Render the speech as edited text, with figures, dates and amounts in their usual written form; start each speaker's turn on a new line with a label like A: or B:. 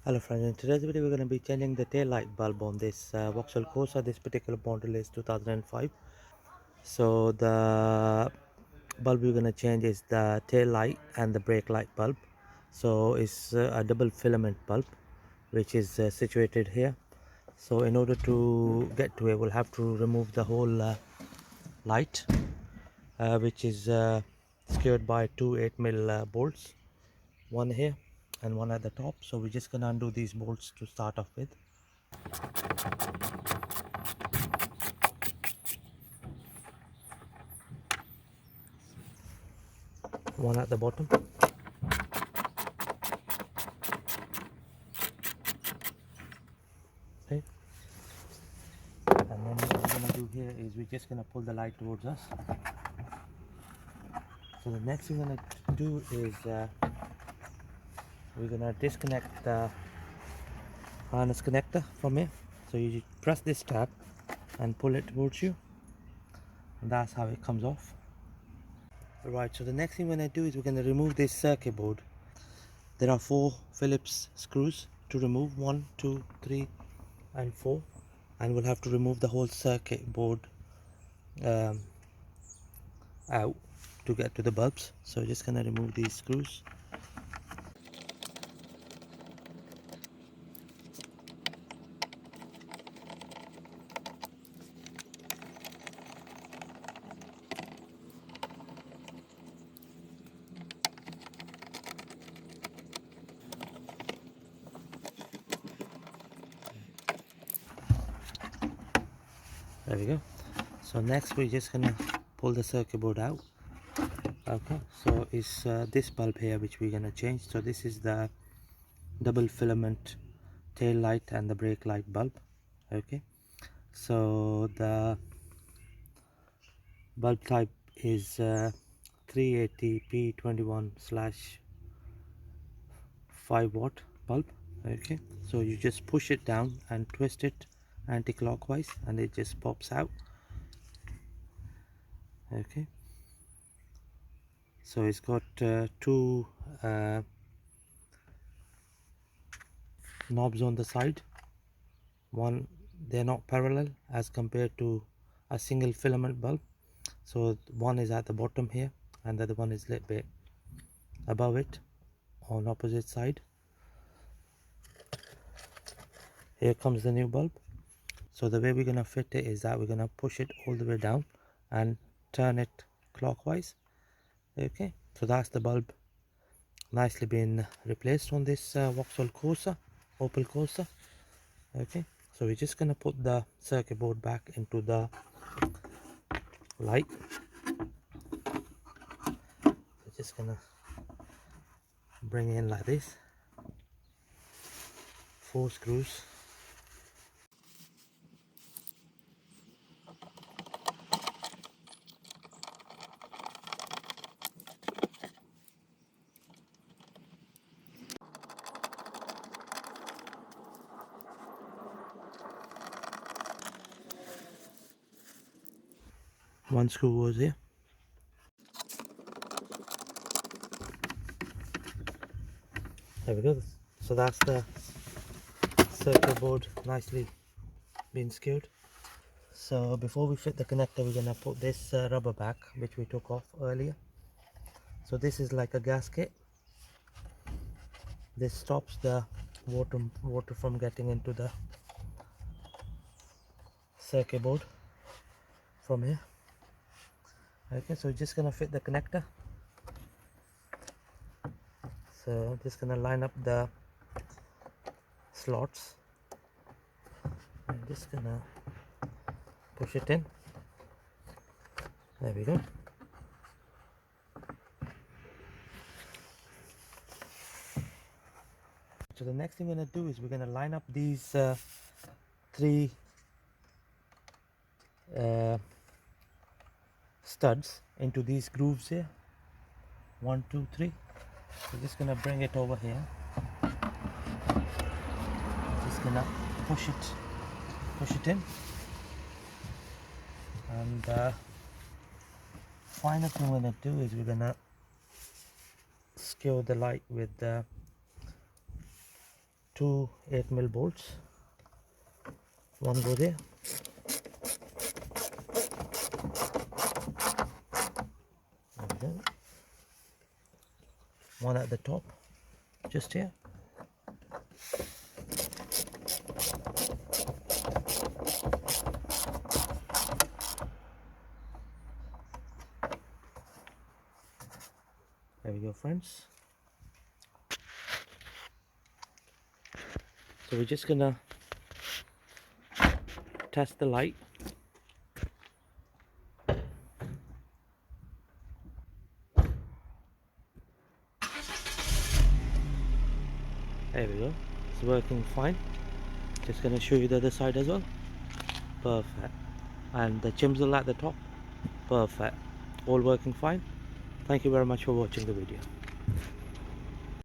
A: Hello friends, in today's video we're going to be changing the tail light bulb on this Vauxhall Corsa. This particular model is 2005. So the bulb we're going to change is the tail light and the brake light bulb. So it's a double filament bulb which is situated here. So in order to get to it, we'll have to remove the whole light, which is secured by two 8mm bolts, one here and one at the top. So we're just going to undo these bolts to start off with. One at the bottom. Okay. And then what we're going to do here is we're just going to pull the light towards us. So the next thing we're going to do is we're going to disconnect the harness connector from here. So you press this tab and pull it towards you, and that's how it comes off. Right, so the next thing we're going to do is we're going to remove this circuit board. There are 4 Phillips screws to remove, 1, 2, 3 and 4, and we'll have to remove the whole circuit board out to get to the bulbs. So just gonna remove these screws. There we go. So next we're just gonna pull the circuit board out. Okay, so it's this bulb here which we're gonna change. So this is the double filament tail light and the brake light bulb. Okay, so the bulb type is 380 P21/5 watt bulb. Okay, so you just push it down and twist it anti-clockwise and it just pops out. Okay, so it's got two knobs on the side. One, they're not parallel as compared to a single filament bulb. So one is at the bottom here and the other one is a little bit above it on opposite side. Here comes the new bulb. So the way we're gonna fit it is that we're gonna push it all the way down and turn it clockwise. Okay, so that's the bulb nicely been replaced on this Vauxhall Corsa, Opel Corsa. Okay, so we're just gonna put the circuit board back into the light. So just gonna bring in like this, 4 screws. One screw was here. There we go. So that's the circuit board nicely been secured. So before we fit the connector, we're gonna put this rubber back which we took off earlier. So this is like a gasket. This stops the water from getting into the circuit board from here. Okay, so we're just gonna fit the connector. So I'm just gonna line up the slots. I'm just gonna push it in. There we go. So the next thing we're gonna do is we're gonna line up these 3 studs into these grooves here. 1, 2, 3. We're just gonna bring it over here. Just gonna push it in, and final thing we're gonna do is we're gonna secure the light with two 8mm bolts. One go there. And then one at the top, just here. There we go, friends. So we're just gonna test the light. There we go, it's working fine. Just gonna show you the other side as well. Perfect. And the chimsel at the top. Perfect. All working fine. Thank you very much for watching the video.